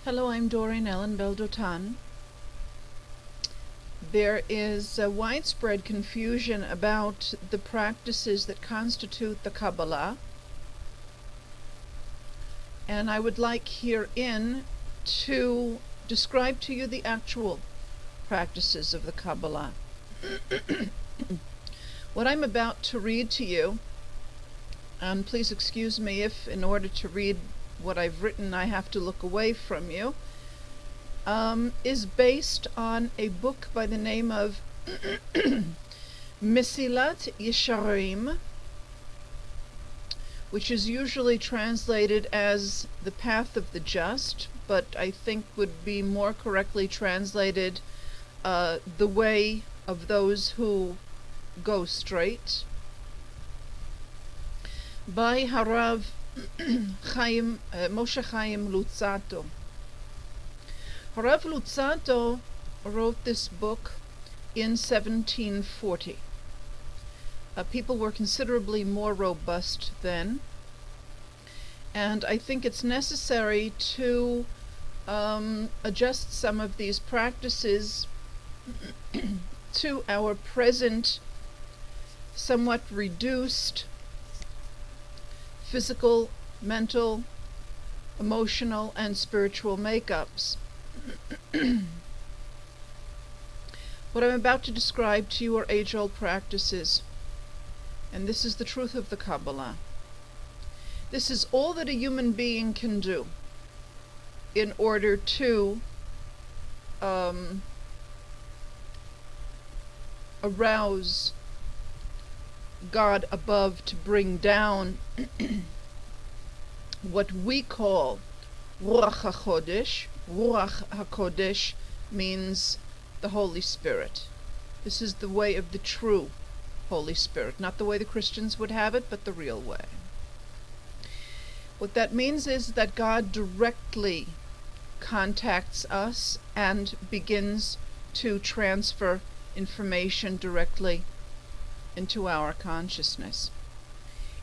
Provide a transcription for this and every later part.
Hello, I'm Doreen Dotan. There is widespread confusion about the practices that constitute the Kabbalah, and I would like herein to describe to you the actual practices of the Kabbalah. What I'm about to read to you, and please excuse me if in order to read what I've written I have to look away from you, is based on a book by the name of Mesilat Yesharim, which is usually translated as the path of the just, but I think would be more correctly translated the way of those who go straight, by Harav Moshe Chaim Luzzatto. Harav Luzzatto wrote this book in 1740. People were considerably more robust then, and I think it's necessary to adjust some of these practices to our present, somewhat reduced physical, mental, emotional, and spiritual makeups. What I'm about to describe to you are age-old practices, and this is the truth of the Kabbalah. This is all that a human being can do in order to arouse God above, to bring down what we call Ruach HaKodesh. Ruach HaKodesh means the Holy Spirit. This is the way of the true Holy Spirit, not the way the Christians would have it, but the real way. What that means is that God directly contacts us and begins to transfer information directly into our consciousness.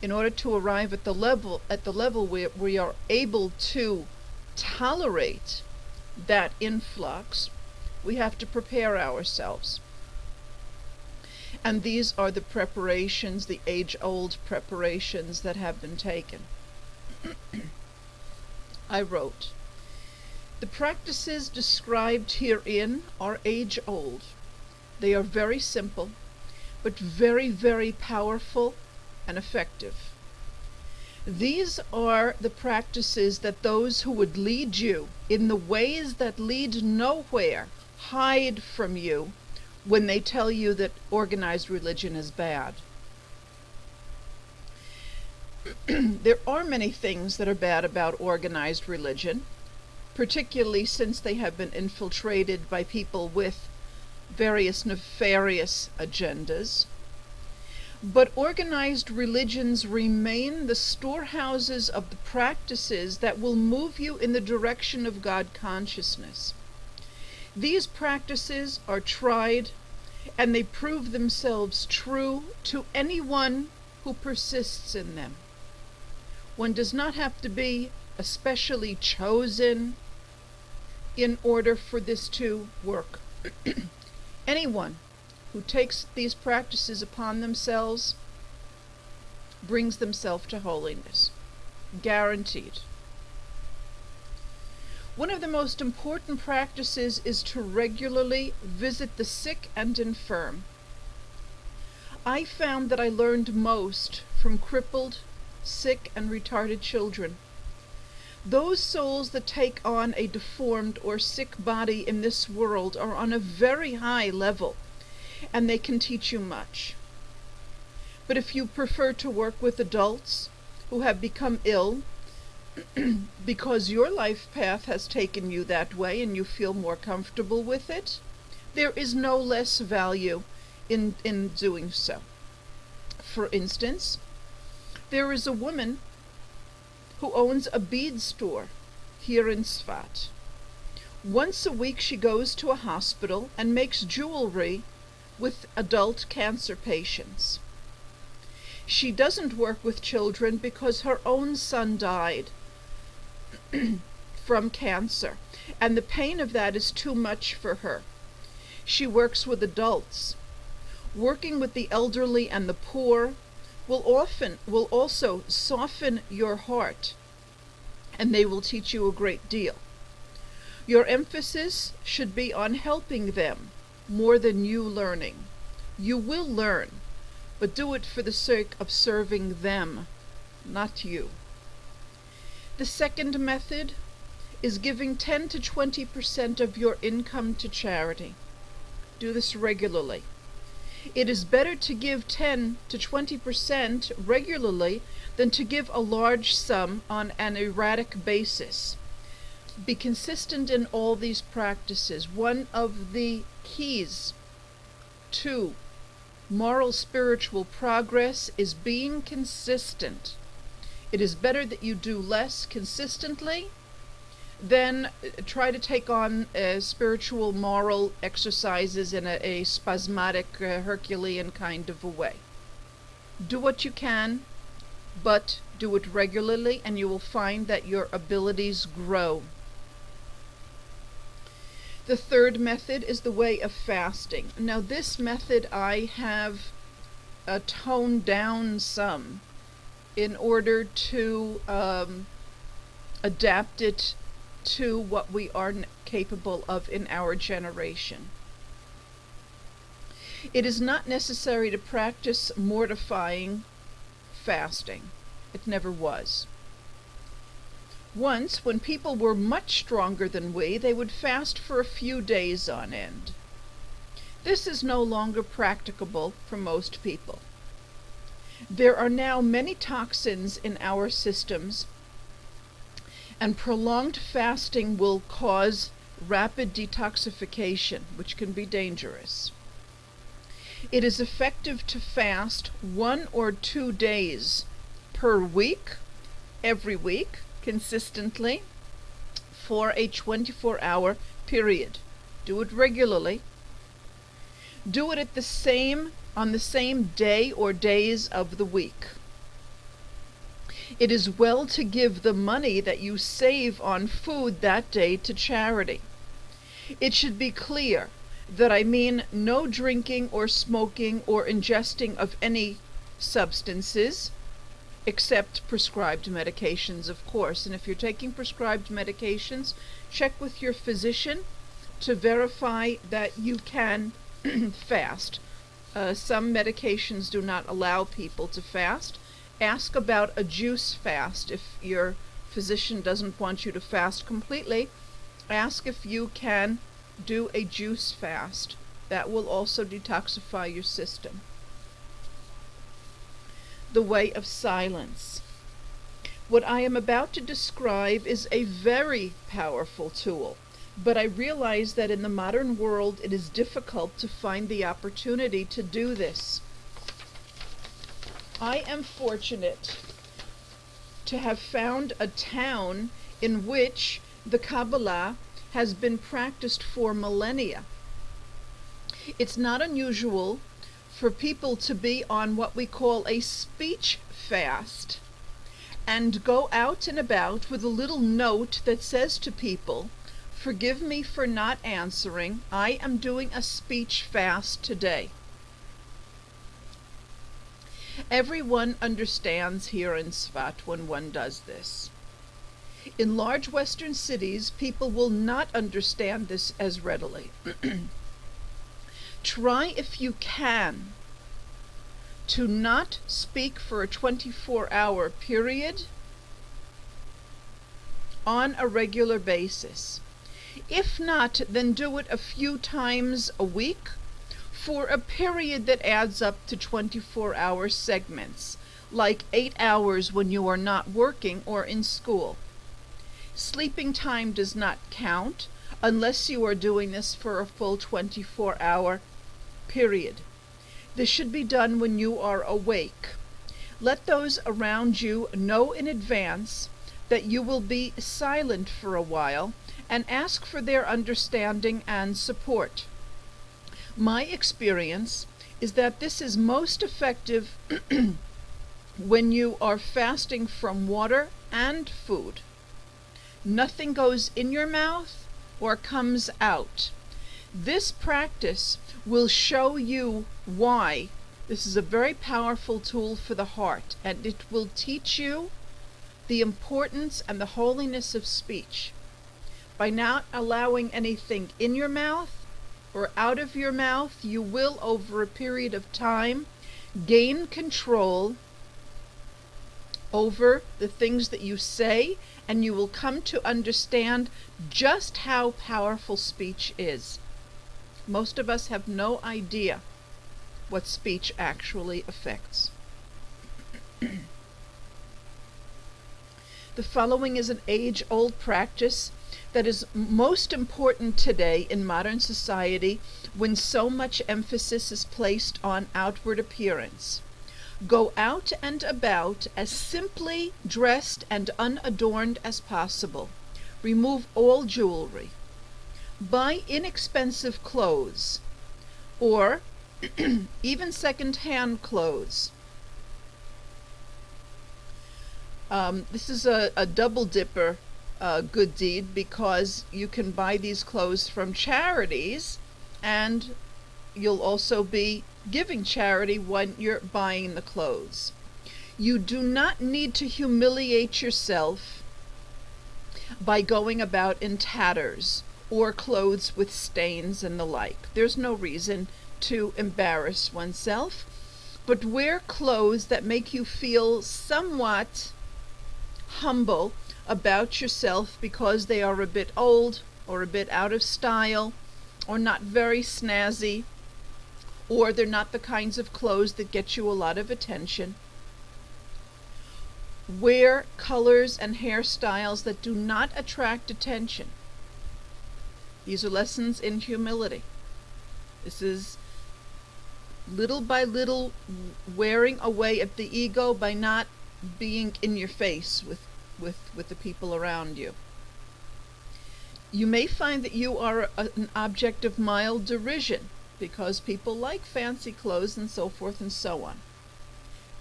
In order to arrive at the level where we are able to tolerate that influx, we have to prepare ourselves. And these are the preparations, the age-old preparations that have been taken. I wrote, the practices described herein are age-old. They are very simple, but very, very powerful and effective. These are the practices that those who would lead you in the ways that lead nowhere hide from you when they tell you that organized religion is bad. There are many things that are bad about organized religion, particularly since they have been infiltrated by people with various nefarious agendas. But organized religions remain the storehouses of the practices that will move you in the direction of God consciousness. These practices are tried, and they prove themselves true to anyone who persists in them. One does not have to be especially chosen in order for this to work. Anyone who takes these practices upon themselves brings themselves to holiness. Guaranteed. One of the most important practices is to regularly visit the sick and infirm. I found that I learned most from crippled, sick, and retarded children. Those souls that take on a deformed or sick body in this world are on a very high level, and they can teach you much. But if you prefer to work with adults who have become ill because your life path has taken you that way and you feel more comfortable with it, there is no less value in doing so. For instance, there is a woman who owns a bead store here in Sfat. Once a week she goes to a hospital and makes jewelry with adult cancer patients. She doesn't work with children because her own son died from cancer, and the pain of that is too much for her. She works with adults. Working with the elderly and the poor will also soften your heart, and they will teach you a great deal. Your emphasis should be on helping them more than you learning. You will learn, but do it for the sake of serving them, not you. The second method is giving 10 to 20% of your income to charity. Do this regularly. It is better to give 10 to 20% regularly than to give a large sum on an erratic basis. Be consistent in all these practices. One of the keys to moral spiritual progress is being consistent. It is better that you do less consistently than try to take on spiritual moral exercises in a spasmodic Herculean kind of a way. Do what you can, but do it regularly, and you will find that your abilities grow. The third method is the way of fasting. Now this method I have toned down some in order to adapt it to what we are capable of in our generation. It is not necessary to practice mortifying fasting. It never was. Once, when people were much stronger than we, they would fast for a few days on end. This is no longer practicable for most people. There are now many toxins in our systems, and prolonged fasting will cause rapid detoxification, which can be dangerous. It is effective to fast 1 or 2 days per week, every week, consistently, for a 24-hour period. Do it regularly. Do it on the same day or days of the week. It is well to give the money that you save on food that day to charity. It should be clear that I mean no drinking or smoking or ingesting of any substances, except prescribed medications, of course. And if you're taking prescribed medications, check with your physician to verify that you can fast. Some medications do not allow people to fast. Ask about a juice fast. If your physician doesn't want you to fast completely, ask if you can do a juice fast. That will also detoxify your system. The way of silence. What I am about to describe is a very powerful tool, but I realize that in the modern world it is difficult to find the opportunity to do this. I am fortunate to have found a town in which the Kabbalah has been practiced for millennia. It's not unusual for people to be on what we call a speech fast and go out and about with a little note that says to people, "Forgive me for not answering. I am doing a speech fast today." Everyone understands here in Svat when one does this. In large Western cities, people will not understand this as readily. Try, if you can, to not speak for a 24-hour period on a regular basis. If not, then do it a few times a week for a period that adds up to 24-hour segments, like 8 hours when you are not working or in school. Sleeping time does not count unless you are doing this for a full 24-hour period. This should be done when you are awake. Let those around you know in advance that you will be silent for a while and ask for their understanding and support. My experience is that this is most effective when you are fasting from water and food. Nothing goes in your mouth or comes out. This practice will show you why this is a very powerful tool for the heart, and it will teach you the importance and the holiness of speech. By not allowing anything in your mouth or out of your mouth, you will, over a period of time, gain control over the things that you say, and you will come to understand just how powerful speech is. Most of us have no idea what speech actually affects. The following is an age-old practice that is most important today in modern society when so much emphasis is placed on outward appearance. Go out and about as simply dressed and unadorned as possible. Remove all jewelry. Buy inexpensive clothes, or even second-hand clothes. This is a double dipper good deed, because you can buy these clothes from charities, and you'll also be giving charity when you're buying the clothes. You do not need to humiliate yourself by going about in tatters or clothes with stains and the like. There's no reason to embarrass oneself, but wear clothes that make you feel somewhat humble about yourself because they are a bit old or a bit out of style or not very snazzy, or they're not the kinds of clothes that get you a lot of attention. Wear colors and hairstyles that do not attract attention. These are lessons in humility. This is little by little wearing away at the ego by not being in your face with the people around you. You may find that you are an object of mild derision because people like fancy clothes and so forth and so on.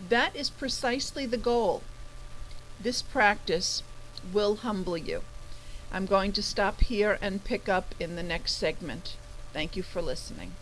That is precisely the goal. This practice will humble you. I'm going to stop here and pick up in the next segment. Thank you for listening.